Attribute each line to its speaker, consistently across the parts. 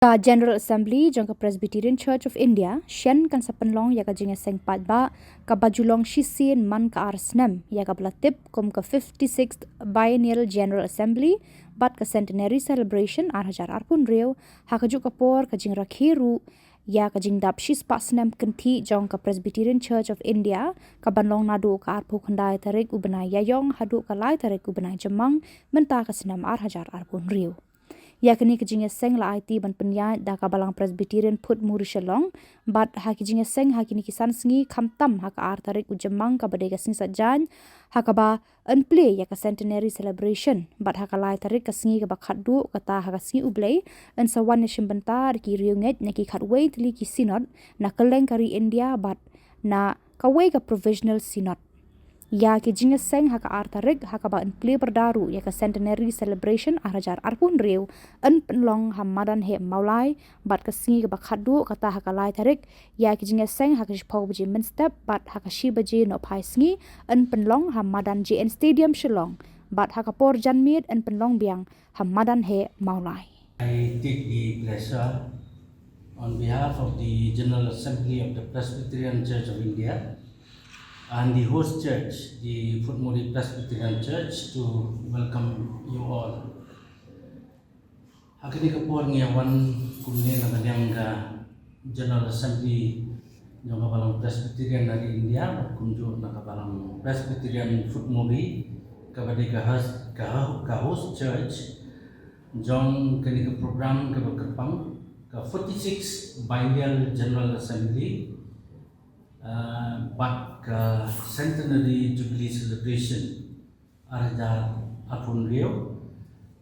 Speaker 1: General Assembly jangka Presbyterian Church of India shen kan sapenlong ya ka jinga seng patba ka bajulong shisin man ka arsnem ya ka belatip kum ka 56th Biennial General Assembly bat ka centenary celebration arhajar arpun reu ha ka juk kapor ka jing rakhiru ya ka jing dap shis pasnem kenti jangka Presbyterian Church of India ka banlong nadu ka arpu khandai tarik ubenai yayong hadu ka lai tarik ubenai jemang menta ka senam arhajar arpun reu. Ya kini kejingnya seng la IT ban penya da kabalang Presbyterian put muri Shillong bat ha kejingnya seng ha kini kisan sengi kamtam ha ka artarik ujemang ka badai kasing sajan ha ka ba play ya ka centenary celebration bat ha ka lai tarik ka sengi ka ba khaddu kata ha ka sengi ublei en sawan nation bentar ki RIEWNGEIT na ki khatwei tli ki synod na keleng kari India bat na kawei ka provisional synod. Ya ke jinga seng haka artarik haka ba play berdaru ya ka centenary celebration arajar arpun reu en penlong hamadan he maulai bat ka singi ka bakhadu kata haka lai tarik ya ke jinga seng haka shpau baje men step bat haka shi baje no phai singi en penlong hamadan JN Stadium Shillong bat haka por janmit en penlong biang hamadan he maulai.
Speaker 2: I take the pleasure on behalf of the General Assembly of the Presbyterian Church of India and the host church, the Khubor Presbyterian Church, to welcome you all. Hakini kapor ngawan kumne na kanyang General Assembly ng kabalang Presbyterian dari India, kunjo na kabalang Presbyterian Khubor kabadi ka host church, John kani ka program ka berkepang ka 46 Biennial General Assembly. But centenary jubilee celebration arja apun reu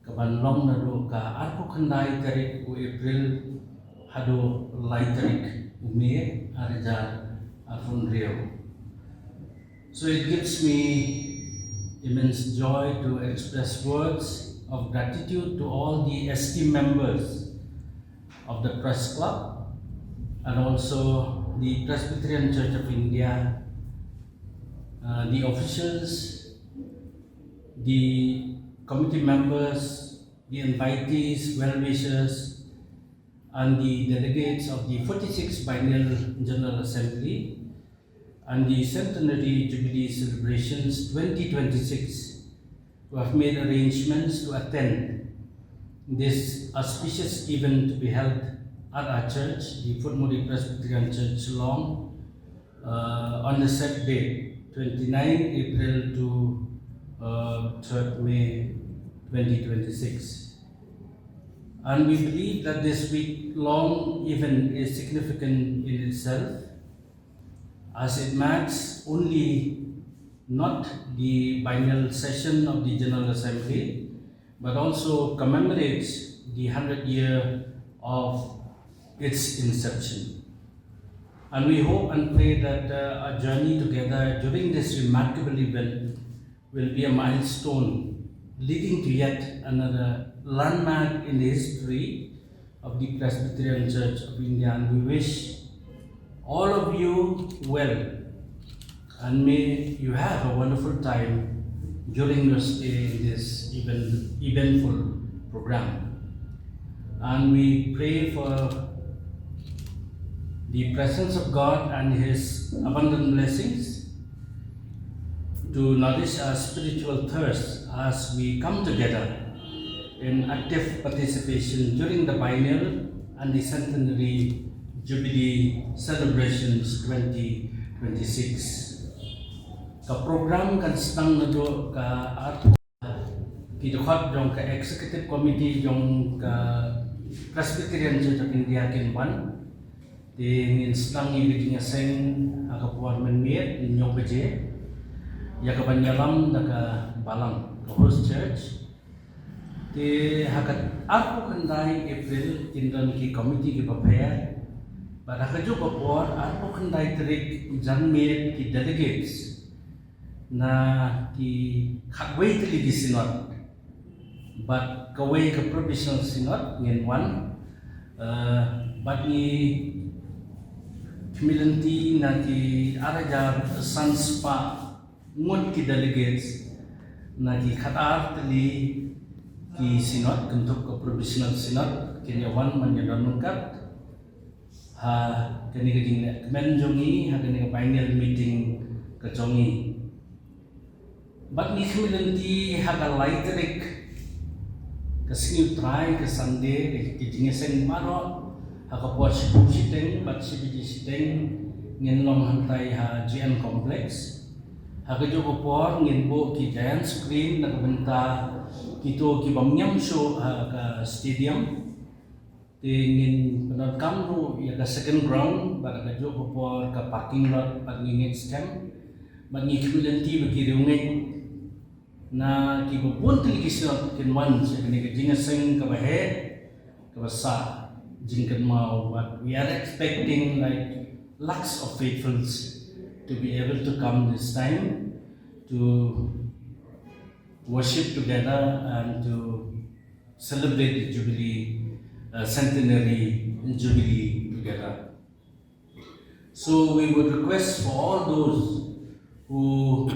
Speaker 2: kabanlong nado ka arpo khandai tarik u April hado lai tarik ume arja apun reu. So it gives me immense joy to express words of gratitude to all the ST members of the press club and also the Presbyterian Church of India, the officials, the committee members, the invitees, well-wishers, and the delegates of the 46th Biennial General Assembly and the Centenary Jubilee Celebrations 2026 who have made arrangements to attend this auspicious event to be held at our church, the Khubor Presbyterian Church Shillong, on the set date, 29 April to 3rd May 2026. And we believe that this week-long event is significant in itself, as it marks only not the biennial session of the General Assembly, but also commemorates the 100th year of its inception. And we hope and pray that our journey together during this remarkable event will be a milestone leading to yet another landmark in the history of the Presbyterian Church of India. And we wish all of you well, and may you have a wonderful time during your stay in this eventful program. And we pray for the presence of God and His abundant blessings to nourish our spiritual thirst as we come together in active participation during the biennial and the centenary jubilee celebrations 2026. Ka program kan sedang nado ka arto kidukhat jong ka executive committee jong ka Presbyterian Church of India kinwan ngin sedang ibigin seng akapuan menmiet nyong beje ya ka banyalam daga balang ka host church ti hakat aku kendai April tindan ki committee ki prepare pada ka jo kapuan aku kendai terik janmit ki delegates na ki khatwei tli ki synod but kawei ka provisional synod ngin one but ni LYNTI nanti arajar sanspa ngut ki delegates na ki khatar tli ki synod kentuk ke provisional synod kinyawan manyadonungkat ha kini kajing kemen jongi ha kini final meeting kejongi but ni LYNTI ha ka laiterik kesini try ke Sunday kajing seng maro ha ka puas siteng but sibiji siteng ngin long hantai ha GN complex ha ka jo por ngin bo ki giant screen na benta kito ki bamnyam show ha ka stadium ingin penonton ru ya ke second ground pada ke jo por ke parking lot pat ngin stem bat ngi LYNTI bagi RIEWNGEIT na ki bopun television kin wan se ni ke jinga seng ke bahe ke basa jingkan mau but we are expecting like lakhs of faithfuls to be able to come this time to worship together and to celebrate the Jubilee centenary Jubilee together. So we would request for all those who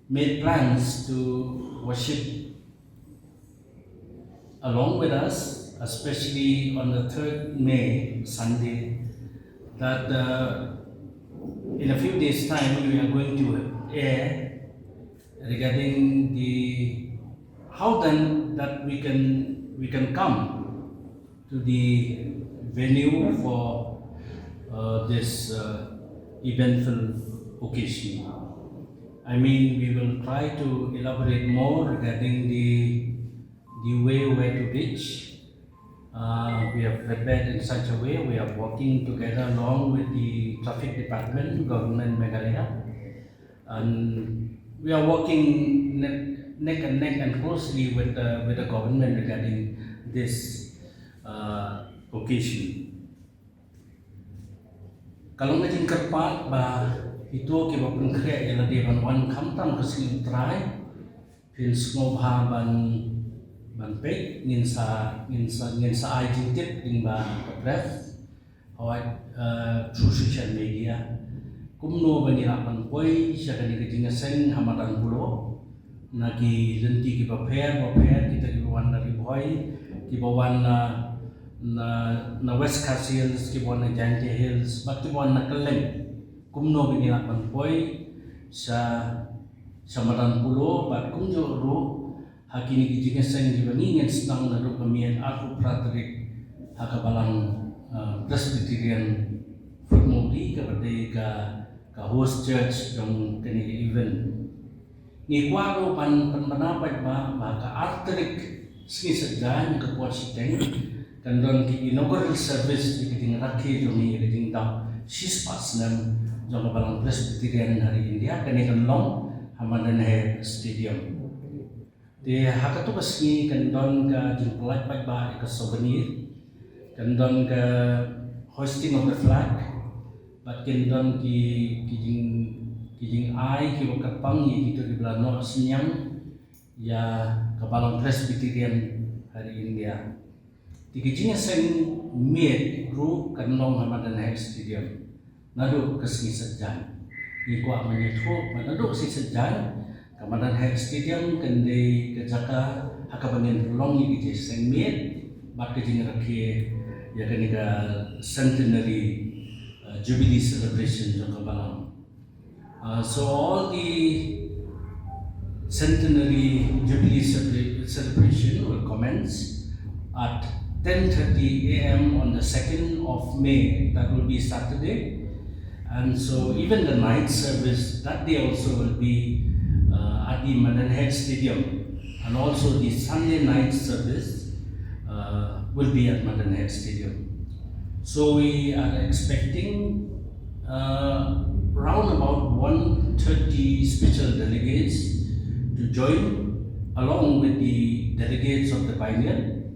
Speaker 2: made plans to worship along with us, especially on the 3rd May, Sunday, that in a few days' time we are going to air regarding the how then that we can come to the venue for this eventful occasion. I mean, we will try to elaborate more regarding the way where to reach. We have prepared in such a way. We are working together along with the traffic department, government Meghalaya, and we are working neck and neck and closely with the government regarding this occasion. Kalau ngajin kerpat ba itu kita pengkre ialah dia ban kamtam kesini try pin ngobha ban pek ngin sa ai jintip ding ba press hawat through social media kumno bani lapan poi syaka ni kejinga seng hamatan pulo nagi LYNTI ki paper kita ki wan dari boy ki bawan na West Coast Hills ki bawan na Giant Hills but ki bawan na Keleng kumno bani lapan poi sa samatan pulo but kumjo ru hakini kejinga seng ki bani ngin senang na ru pemian aku praterik hakabalang Presbyterian Footmoli kepada ka host church dong kini event ni kwaro pan pendapat ba ka arterik sini segan ke puas siteng kan don ki inaugural service di kiting rakhi dong ni kiting ta sispas nam jong balang Presbyterian hari India kini kan long hamadan he stadium de hakatu basni kan don ka jumpelat ba ka souvenir kan don ka hosting of the flag but kendon kijing ai ki bakapang ye gitu di belano senyang ya kabalang Presbyterian hari India di kijingnya seng mid group kanong hamadan hai stadium nado kesini sejan ni ko amanyetho nado si sejan kamadan hai stadium kende kejaka hakabangen long ye kije seng mid bat kijing rakhe ya kenika centenary Jubilee celebration jong kabalang. So all the centenary Jubilee celebration will commence at 10:30 a.m. on the 2nd of May. That will be Saturday, and so even the night service that day also will be at the Madanhead Stadium, and also the Sunday night service will be at Madanhead Stadium. So we are expecting round about 130 special delegates to join along with the delegates of the BIENNIAL,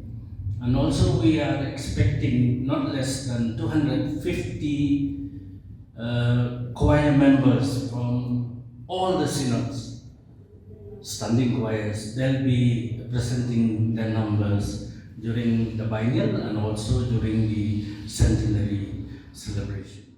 Speaker 2: and also we are expecting not less than 250 choir members from all the synods, standing choirs. They'll be presenting their numbers during the BIENNIAL and also during the centenary celebration.